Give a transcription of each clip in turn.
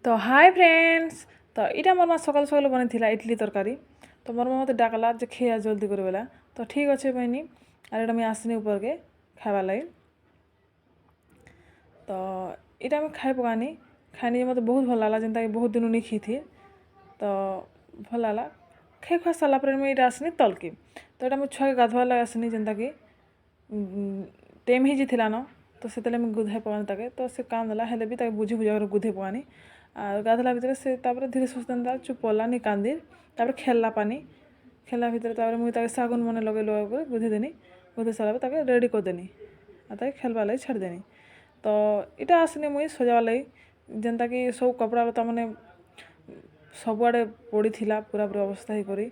तो hi friends. तो इटा मोर माँ सकाल सकाल बनी इडली तरकारी। तो मोर माँ मत डाकला जे खेया जल्दी कर बेला। तो ठीक अच्छे बहनी और ये मुझे आसनी ऊपर के खावा लगे। तो इटा मुझे खाई पकानी खानी मत बहुत भल लगा जेनता कि बहुत दिन नहीं खी थी। तो भल लगा खाई खुआ सारापर मुझे आसनी तल की। तो ये मुझे छुआ के गाधवा लगे आसनी जेनता कि टेम ही जीला न। तो से गुधे पकानी ताके तो से काम देला हेले भी बुझी बुझा गुधे पकानी और गाधला भितर से धीरे सुस्ते चुप पड़ानी कांदी खेलला पानी खेलला भितर मुझे सागुन मन लगे लगे गुधे देनी गुधे सारा रेडी करदेनी और खेलवा लगे छाड़देनी। तो इटा आसनी मुझे सजावा लगे जेनता कि सब कपड़ा लता मैंने सबुआड़े पड़ी थिला पूरा पूरा अवस्था ही करी।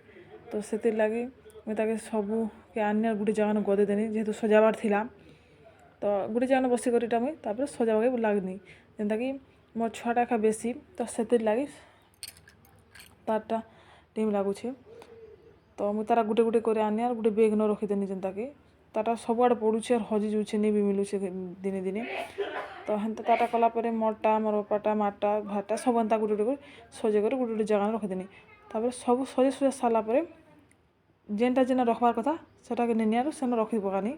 तो से लगी मुझे सबू के आनी गोटे जगह गदेदेनी जेहेतु सजाबार थिला। तो गोटे जगह बसिकर इटा मुझे सजावा लगनी जेनता कि मोर छुआटा एका बेसी तो से लगी तारटा टीम लगुच। तो मुझे तारा गुटे गुटे कर आनी और गोटे बेग न रखीदेनी जेनता कि ताटा सबुआड़े पड़ुचे और हजि जाऊे नहीं भी मिलूचे दिने दिने। तो हेन्ता ताटा कलापर मोरटा मोर बापाटा माटा भाटा सब एंता गोटे गोटे सजे कर गोटे गोटे जगह रखीदेनी। सब सजे सुजा सारापर जेनटा जेना रखबार कथा सेटा के नेनी सेन रखी पकानी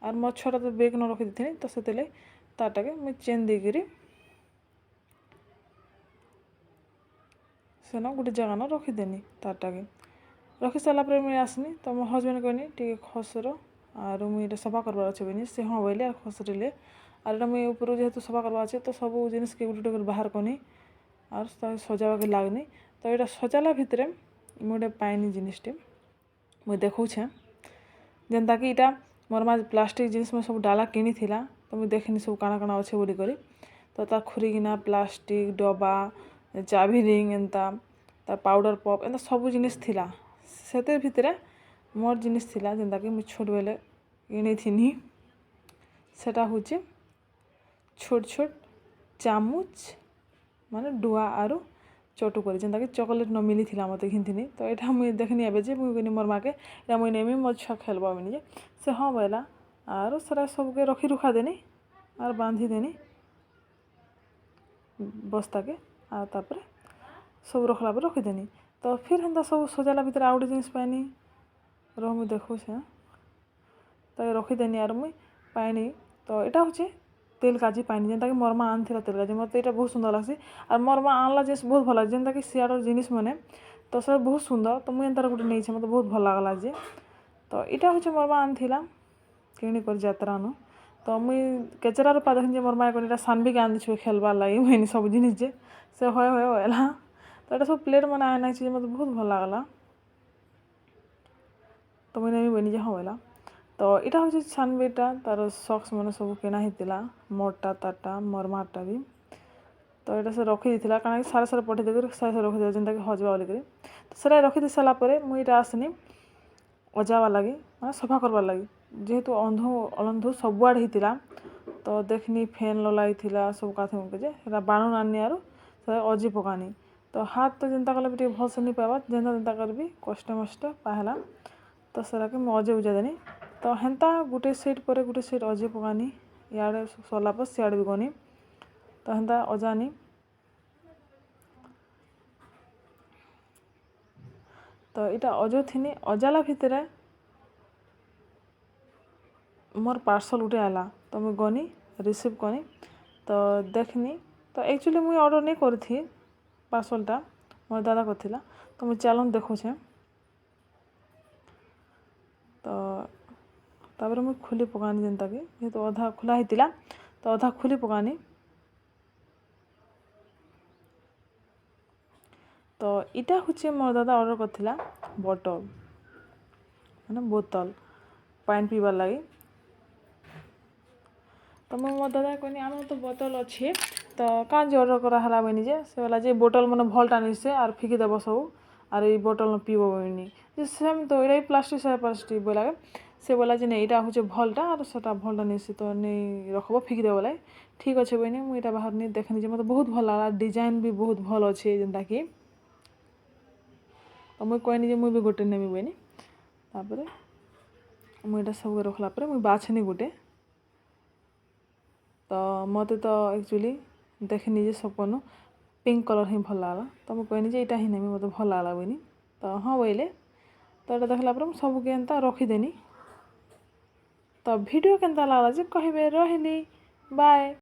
और मोर छुआटा तो बेग न रखी दी तो से तारटा के मुझे चेन देकर सेन गोटे जगह न रखीदेनी तारटा के रखी सारापर मुझे आसनी। तो मो हजबैंड कहनी टी खसर और मुझे सफा करवार अच्छे बनी से हाँ बोले और खसरे और मुझे ऊपर जेहेतु सफा करवा अच्छे तो सब जिनिस के गोटे गोटे बाहर कनी और सजावा के लगनी। तो यहाँ सजाला भितर मुझे पाइनी जिनिसटे मुझे देखुछे जेनता कि इटा मोर माँ प्लास्टिक जिनिस में सब डाला किनी थिला। तो मुझे देखनी सब काना काना अच्छे बोली करी तो ता खुरीगिना प्लास्टिक डब्बा चाभी रिंग एंता पाउडर पप एंता सब जिनिस थिला। से भितर मोर जिनिस थिला जेनता कि मुझे छोट बेले किनी थिनी सेटा हूँ छोट छोट चामुच माने डुआ आरु चटु कर जेनता कि चॉकलेट न मिली थिला मत घिनथिनी। तो यहाँ मुझे देखनी एबे जे मुझे कहनी मोर माँ के मुझे नेमी मोर छुआ खेलबा बनी जे से हाँ बोला और सारा सबके रखी रुखा देनी और बांधी देनी बस्ता के और तापर सब रखला पर रखीदेनी। तो फिर हेन्ता सब सजाला भितर आउ गोटे जिनिस पाइनी रह मुझे देखुछे तो रखीदेनी और मुझे पाइनी। तो यहाँ हूँ तेल काजी पाइनी जेनता कि मोर माँ आनी तेल काजी मत यहाँ बहुत सुंदर लगसी और मोर माँ आनला जिनिस बहुत भल लगे जेनता कि सियाड़ जिनिस मैंने तो सब बहुत सुंदर। तो मुझे एंतार गोटे नहीं मत बहुत भल लगला जे तो यहाँ हूँ मोर माँ आनी किणी कर जात्रा न। तो मुझे केचरार पा देखनी मोर माँ कहनी सानबी के आनी खेलबार लगे मुझे सब जिनिस जे से हय हय होला। तो यहाँ सब प्लेट मन आना मत बहुत भल लगला तो मुझे नहीं बनी जे हाँ बोला। तो यहाँ हूँ छानबीटा तार सक्स मन सब किना होता मोरटा तारटा मोर मारटा भी। तो यहाँ से रखी दी कारण सारे सारे पठे देकर सारे सारे रखी जेनता कि हजवा बोलिक तो सारा रखी दी सारापर मुझे आसनी अजावा लगे मैं सफा करवार लगे जेहेतु अंधु अलंधु सबुआड़े होता। तो देखनी फैन ललाई सब काथे मुके जे बाणु आनी आर अजी पकानी। तो हाथ तो जेनता कले भी भल से नहीं पावा जेनता जेनता कर भी कष्ट मष्ट पाहला तो सरा के अजे उजा देनी। तो हेन्ता गोटे सेट पर गोटे सेट अजे पकानी इे सरला पर सियाड़े भी गनी तो हेन्ता अजानी। तो यहाँ अजो थी अजाला भितर मोर पार्सल गोटे आला तो मुझे गनी रिसीव कनी तो देखनी। तो एक्चुअली मुझे ऑर्डर नहीं करी पार्सलटा मोर दादा करथिला तो मुझे चलन देखुछे। तो तापर मुझे खुली पकानी जेनता कि जेहेतु अधा खुला होता तो अधा खुली पकानी। तो यहाँ हूँ मोर दादा ऑर्डर करथिला बॉटल माने बोतल पानी पीबार लगी। तो मुझे मोर दादा कहनी आम तो बोतल अच्छे तो कहाँ जे ऑर्डर कराला बनी जे से बोला जे बोतल मैंने भलटा नहीं से और फिकी देव सब और ये बोतल न पीब बनी जे सेम तो ये प्लास्टिक से प्लास्टिक बोला से बोला जे नहीं यहाँ हूँ भलटा और सेटा भलटा नहीं से तो नहीं रखब फिकी देव बोला ठीक अच्छे बनी मुझे बाहर नहीं देखनी जे मतलब बहुत भल लगा डिजाइन भी बहुत भल अच्छे जेनता कि तो मुझे कहनी जे मुझे गोटे नेमी बनी तापर मुझे सब रखला मुझे बाछनी गोटे। तो मत तो एक्चुअली देखनी जे सपन ପିଙ୍କ୍ କଲର୍ ହିଁ ଭଲ ଲାଗଲା ତ ମୁଁ କହିନି ଯେ ଏଇଟା ହିଁ ନେମି ମୋତେ ଭଲ ଲାଗଲା ବୋଇନି ତ ହଁ ବୋଇଲେ ତ ଏଇଟା ଦେଖିଲା ପରେ ମୁଁ ସବୁକେ ଏନ୍ତା ରଖିଦେନି ତ ଭିଡ଼ିଓ କେନ୍ତା ଲାଗଲା ଯେ କହିବେ ରହିଲି ବାଏ।